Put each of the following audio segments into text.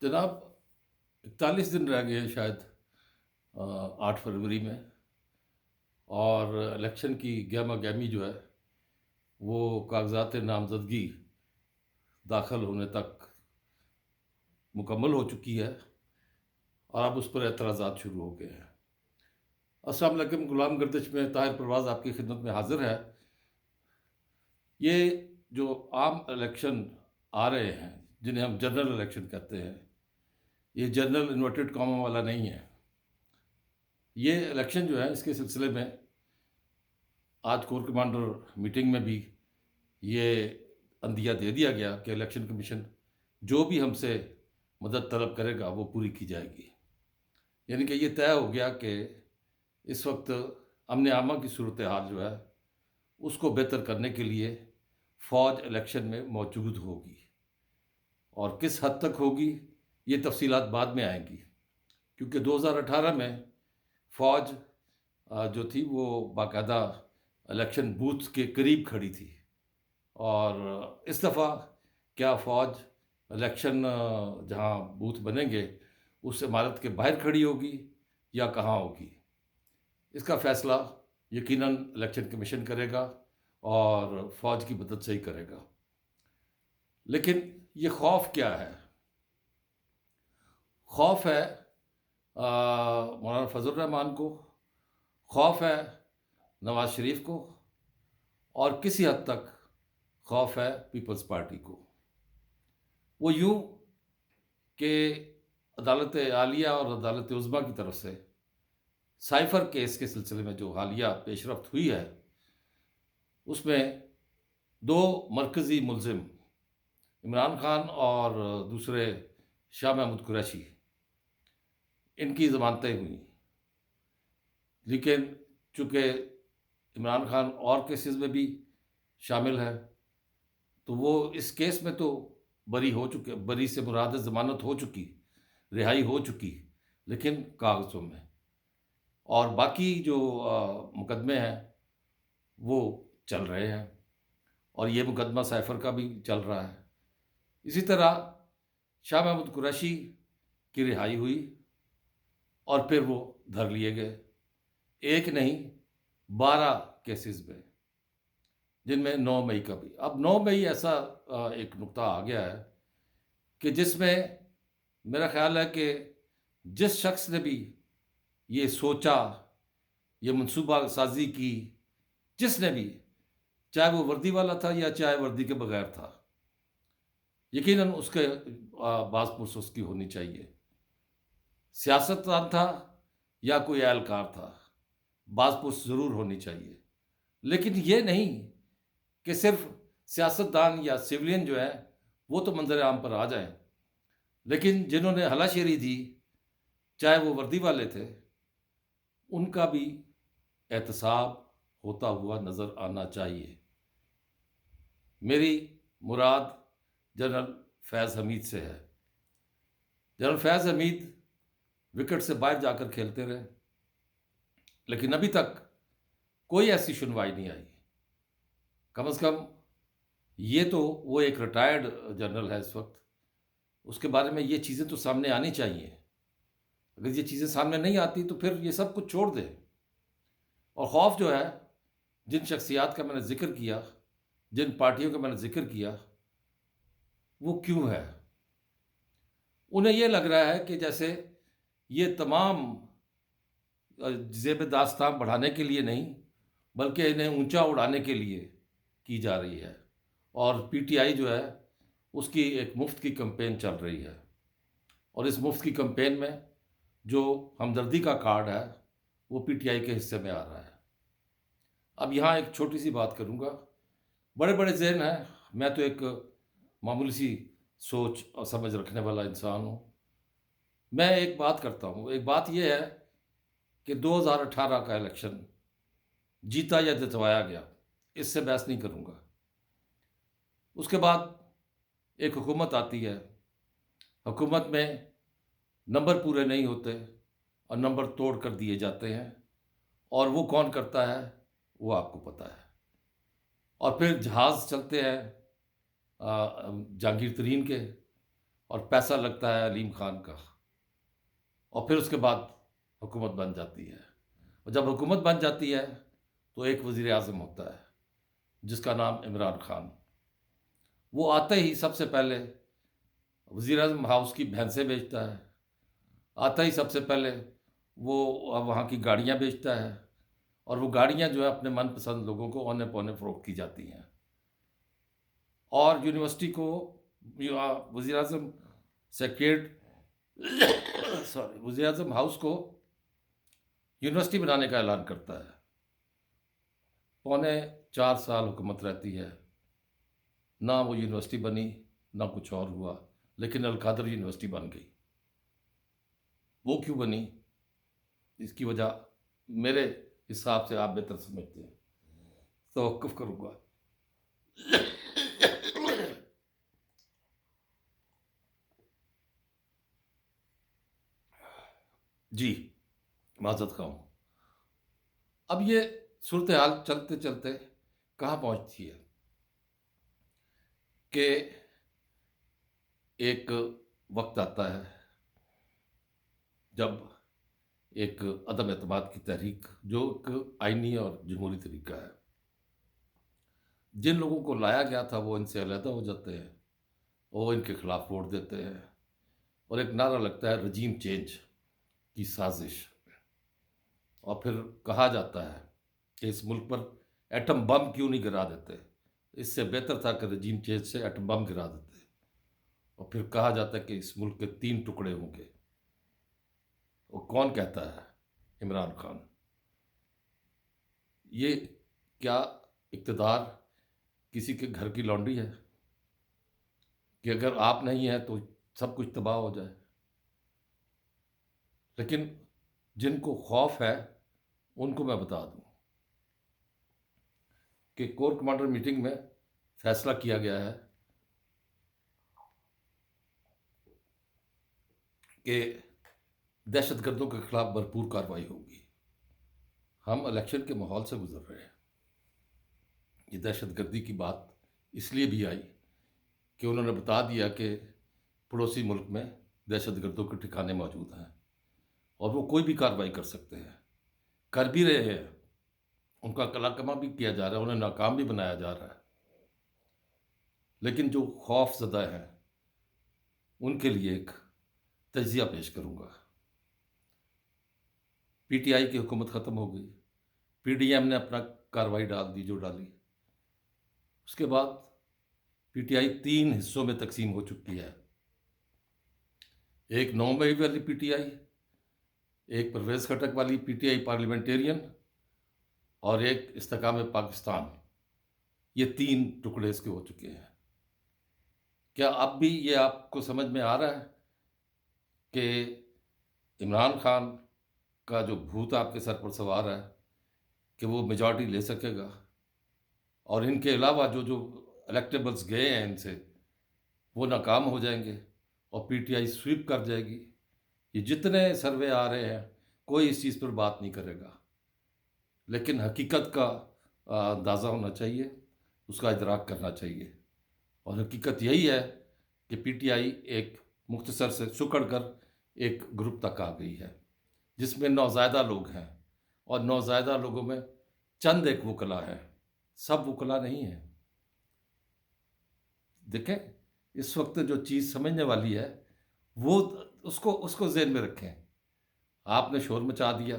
جناب 41 دن رہ گئے ہیں شاید 8 فروری میں، اور الیکشن کی گہما گہمی جو ہے وہ کاغذات نامزدگی داخل ہونے تک مکمل ہو چکی ہے، اور اب اس پر اعتراضات شروع ہو گئے ہیں۔ السلام علیکم، غلام گردش میں طاہر پرواز آپ کی خدمت میں حاضر ہے۔ یہ جو عام الیکشن آ رہے ہیں جنہیں ہم جنرل الیکشن کہتے ہیں، یہ جنرل انورٹڈ کاما والا نہیں ہے۔ یہ الیکشن جو ہے اس کے سلسلے میں آج کور کمانڈر میٹنگ میں بھی یہ عندیہ دے دیا گیا کہ الیکشن کمیشن جو بھی ہم سے مدد طلب کرے گا وہ پوری کی جائے گی۔ یعنی کہ یہ طے ہو گیا کہ اس وقت امن عامہ کی صورتحال جو ہے اس کو بہتر کرنے کے لیے فوج الیکشن میں موجود ہوگی، اور کس حد تک ہوگی یہ تفصیلات بعد میں آئیں گی، کیونکہ 2018 میں فوج جو تھی وہ باقاعدہ الیکشن بوتھ کے قریب کھڑی تھی، اور اس دفعہ کیا فوج الیکشن جہاں بوتھ بنیں گے اس عمارت کے باہر کھڑی ہوگی یا کہاں ہوگی، اس کا فیصلہ یقیناً الیکشن کمیشن کرے گا اور فوج کی مدد سے ہی کرے گا۔ لیکن یہ خوف کیا ہے؟ خوف ہے مولانا فضل الرحمان کو، خوف ہے نواز شریف کو، اور کسی حد تک خوف ہے پیپلز پارٹی کو۔ وہ یوں کہ عدالت عالیہ اور عدالت عظمیٰ کی طرف سے سائفر کیس کے سلسلے میں جو حالیہ پیش رفت ہوئی ہے اس میں دو مرکزی ملزم عمران خان اور دوسرے شاہ محمود قریشی، ان کی ضمانتیں ہوئیں، لیکن چونکہ عمران خان اور کیسز میں بھی شامل ہے تو وہ اس کیس میں تو بری ہو چکے، بری سے مراد ضمانت ہو چکی، رہائی ہو چکی، لیکن کاغذوں میں، اور باقی جو مقدمے ہیں وہ چل رہے ہیں، اور یہ مقدمہ سائفر کا بھی چل رہا ہے۔ اسی طرح شاہ محمود قریشی کی رہائی ہوئی اور پھر وہ دھر لیے گئے، ایک نہیں 12 کیسز میں، جن میں 9 مئی کا بھی۔ اب 9 مئی ایسا ایک نقطہ آ گیا ہے کہ جس میں میرا خیال ہے کہ جس شخص نے بھی یہ سوچا، یہ منصوبہ سازی کی، جس نے بھی، چاہے وہ وردی والا تھا یا چاہے وردی کے بغیر تھا، یقیناً اس کے باز پرس اس کی ہونی چاہیے۔ سیاستدان تھا یا کوئی اہلکار تھا، باز پرس ضرور ہونی چاہیے۔ لیکن یہ نہیں کہ صرف سیاستدان یا سیولین جو ہے وہ تو منظر عام پر آ جائیں، لیکن جنہوں نے ہلا شیری دی، چاہے وہ وردی والے تھے، ان کا بھی احتساب ہوتا ہوا نظر آنا چاہیے۔ میری مراد جنرل فیض حمید سے ہے۔ جنرل فیض حمید وکٹ سے باہر جا کر کھیلتے رہے، لیکن ابھی تک کوئی ایسی سنوائی نہیں آئی۔ کم از کم یہ تو وہ ایک ریٹائرڈ جنرل ہے اس وقت، اس کے بارے میں یہ چیزیں تو سامنے آنی چاہیے۔ اگر یہ چیزیں سامنے نہیں آتی تو پھر یہ سب کچھ چھوڑ دے۔ اور خوف جو ہے، جن شخصیات کا میں نے ذکر کیا، جن پارٹیوں کا میں نے ذکر کیا، وہ کیوں ہے؟ انہیں یہ لگ رہا ہے کہ جیسے یہ تمام زیب داستاں بڑھانے کے لیے نہیں، بلکہ انہیں اونچا اڑانے کے لیے کی جا رہی ہے، اور پی ٹی آئی جو ہے اس کی ایک مفت کی کمپین چل رہی ہے، اور اس مفت کی کمپین میں جو ہمدردی کا کارڈ ہے وہ پی ٹی آئی کے حصے میں آ رہا ہے۔ اب یہاں ایک چھوٹی سی بات کروں گا، بڑے بڑے ذہن ہیں، میں تو ایک معمولی سی سوچ اور سمجھ رکھنے والا انسان ہوں۔ میں ایک بات کرتا ہوں، ایک بات یہ ہے کہ 2018 کا الیکشن جیتا یا جتوایا گیا، اس سے بحث نہیں کروں گا۔ اس کے بعد ایک حکومت آتی ہے، حکومت میں نمبر پورے نہیں ہوتے اور نمبر توڑ کر دیے جاتے ہیں، اور وہ کون کرتا ہے وہ آپ کو پتہ ہے۔ اور پھر جہاز چلتے ہیں جہانگیر ترین کے، اور پیسہ لگتا ہے علیم خان کا، اور پھر اس کے بعد حکومت بن جاتی ہے، اور جب حکومت بن جاتی ہے تو ایک وزیر اعظم ہوتا ہے جس کا نام عمران خان۔ وہ آتے ہی سب سے پہلے وزیر اعظم ہاؤس کی بھینسیں بیچتا ہے، آتا ہی سب سے پہلے وہ وہاں کی گاڑیاں بیچتا ہے، اور وہ گاڑیاں جو ہے اپنے من پسند لوگوں کو اونے پونے فروخت کی جاتی ہیں، اور یونیورسٹی کو وزیر اعظم سیکریٹ سوری وزیر اعظم ہاؤس کو یونیورسٹی بنانے کا اعلان کرتا ہے۔ 4.25 سال حکومت رہتی ہے، نہ وہ یونیورسٹی بنی نہ کچھ اور ہوا، لیکن القادر یونیورسٹی بن گئی۔ وہ کیوں بنی؟ اس کی وجہ میرے حساب سے آپ بہتر سمجھتے ہیں، توقف کروں گا۔ جی، معذرت خواہ ہوں۔ اب یہ صورتحال چلتے چلتے کہاں پہنچتی ہے کہ ایک وقت آتا ہے جب ایک عدم اعتماد کی تحریک، جو ایک آئینی اور جمہوری طریقہ ہے، جن لوگوں کو لایا گیا تھا وہ ان سے علیحدہ ہو جاتے ہیں، وہ ان کے خلاف ووٹ دیتے ہیں، اور ایک نعرہ لگتا ہے رجیم چینج کی سازش، اور پھر کہا جاتا ہے کہ اس ملک پر ایٹم بم کیوں نہیں گرا دیتے، اس سے بہتر تھا کہ رجیم چینج سے ایٹم بم گرا دیتے، اور پھر کہا جاتا ہے کہ اس ملک کے 3 ٹکڑے ہوں گے۔ وہ کون کہتا ہے؟ عمران خان۔ یہ کیا اقتدار کسی کے گھر کی لانڈری ہے کہ اگر آپ نہیں ہیں تو سب کچھ تباہ ہو جائے؟ لیکن جن کو خوف ہے ان کو میں بتا دوں کہ کور کمانڈر میٹنگ میں فیصلہ کیا گیا ہے کہ دہشت گردوں کے خلاف بھرپور کارروائی ہوگی۔ ہم الیکشن کے ماحول سے گزر رہے ہیں۔ یہ دہشت گردی کی بات اس لیے بھی آئی کہ انہوں نے بتا دیا کہ پڑوسی ملک میں دہشت گردوں کے ٹھکانے موجود ہیں، اور وہ کوئی بھی کارروائی کر سکتے ہیں، کر بھی رہے ہیں، ان کا کلاکمہ بھی کیا جا رہا ہے، انہیں ناکام بھی بنایا جا رہا ہے۔ لیکن جو خوف زدہ ہیں ان کے لیے ایک تجزیہ پیش کروں گا۔ پی ٹی آئی کی حکومت ختم ہو گئی، پی ڈی ایم نے اپنا کارروائی ڈال دی جو ڈالی۔ اس کے بعد پی ٹی آئی 3 حصوں میں تقسیم ہو چکی ہے، ایک 9 مئی والی پی ٹی آئی، ایک پرویز خٹک والی پی ٹی آئی پارلیمنٹیرین، اور ایک استحکام پاکستان۔ یہ 3 ٹکڑے اس کے ہو چکے ہیں۔ کیا اب بھی یہ آپ کو سمجھ میں آ رہا ہے کہ عمران خان کا جو بھوت آپ کے سر پر سوار ہے کہ وہ میجارٹی لے سکے گا، اور ان کے علاوہ جو الیکٹیبلز گئے ہیں ان سے، وہ ناکام ہو جائیں گے اور پی ٹی آئی سویپ کر جائے گی؟ یہ جتنے سروے آ رہے ہیں کوئی اس چیز پر بات نہیں کرے گا، لیکن حقیقت کا اندازہ ہونا چاہیے، اس کا ادراک کرنا چاہیے، اور حقیقت یہی ہے کہ پی ٹی آئی ایک مختصر سے سکڑ کر ایک گروپ تک آ گئی ہے جس میں نوزائیدہ لوگ ہیں، اور نوزائیدہ لوگوں میں چند ایک وکلا ہیں، سب وکلا نہیں ہیں۔ دیکھیں، اس وقت جو چیز سمجھنے والی ہے وہ اس کو ذہن میں رکھیں۔ آپ نے شور مچا دیا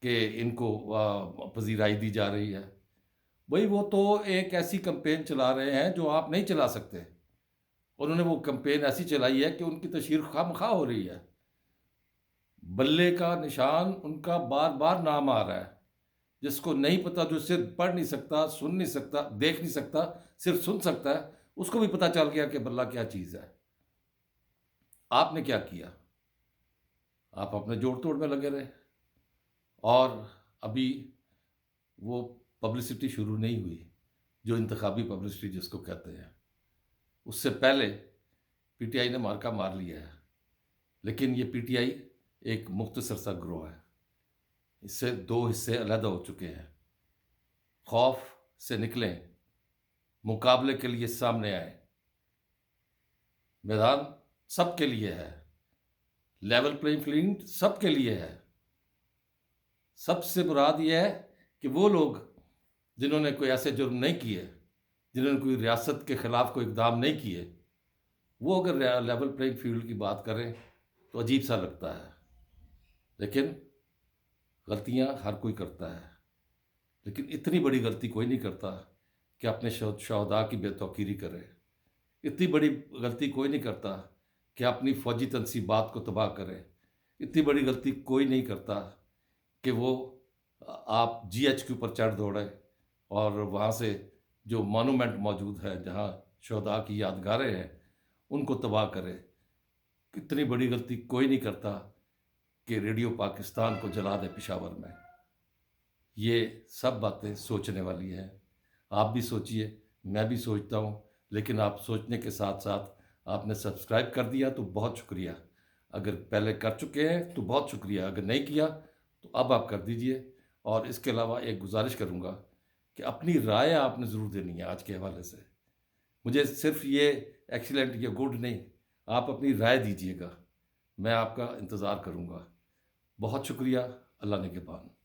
کہ ان کو پذیرائی دی جا رہی ہے، بھئی وہ تو ایک ایسی کمپین چلا رہے ہیں جو آپ نہیں چلا سکتے۔ انہوں نے وہ کمپین ایسی چلائی ہے کہ ان کی تشہیر خواہ مخواہ ہو رہی ہے، بلے کا نشان ان کا بار بار نام آ رہا ہے، جس کو نہیں پتا، جو صرف پڑھ نہیں سکتا، سن نہیں سکتا، دیکھ نہیں سکتا، صرف سن سکتا ہے، اس کو بھی پتا چل گیا کہ بلہ کیا چیز ہے۔ آپ نے کیا کیا؟ آپ اپنے جوڑ توڑ میں لگے رہے، اور ابھی وہ پبلسٹی شروع نہیں ہوئی جو انتخابی پبلسٹی جس کو کہتے ہیں۔ اس سے پہلے پی ٹی آئی نے مارکا مار لیا ہے، لیکن یہ پی ٹی آئی ایک مختصر سا گروہ ہے، اس سے 2 حصے علیحدہ ہو چکے ہیں۔ خوف سے نکلیں، مقابلے کے لیے سامنے آئیں، میدان سب کے لیے ہے، لیول پلینگ فیلڈ سب کے لیے ہے۔ سب سے مراد یہ ہے کہ وہ لوگ جنہوں نے کوئی ایسے جرم نہیں کیے، جنہوں نے کوئی ریاست کے خلاف کوئی اقدام نہیں کیے، وہ اگر لیول پلینگ فیلڈ کی بات کریں تو عجیب سا لگتا ہے۔ لیکن غلطیاں ہر کوئی کرتا ہے، لیکن اتنی بڑی غلطی کوئی نہیں کرتا کہ اپنے شہداء کی بے توقیری کرے۔ اتنی بڑی غلطی کوئی نہیں کرتا کہ اپنی فوجی تنصیبات کو تباہ کرے۔ اتنی بڑی غلطی کوئی نہیں کرتا کہ وہ آپ جی ایچ کے اوپر چڑھ دوڑے اور وہاں سے جو مانومنٹ موجود ہے جہاں شہداء کی یادگاریں ہیں ان کو تباہ کرے۔ اتنی بڑی غلطی کوئی نہیں کرتا کہ ریڈیو پاکستان کو جلا دے پشاور میں۔ یہ سب باتیں سوچنے والی ہیں۔ آپ بھی سوچئے، میں بھی سوچتا ہوں، لیکن آپ سوچنے کے ساتھ ساتھ آپ نے سبسکرائب کر دیا تو بہت شکریہ۔ اگر پہلے کر چکے ہیں تو بہت شکریہ، اگر نہیں کیا تو اب آپ کر دیجئے۔ اور اس کے علاوہ ایک گزارش کروں گا کہ اپنی رائے آپ نے ضرور دینی ہے آج کے حوالے سے۔ مجھے صرف یہ ایکسیلنٹ یا گڈ نہیں، آپ اپنی رائے دیجئے گا، میں آپ کا انتظار کروں گا۔ بہت شکریہ، اللہ نگہبان۔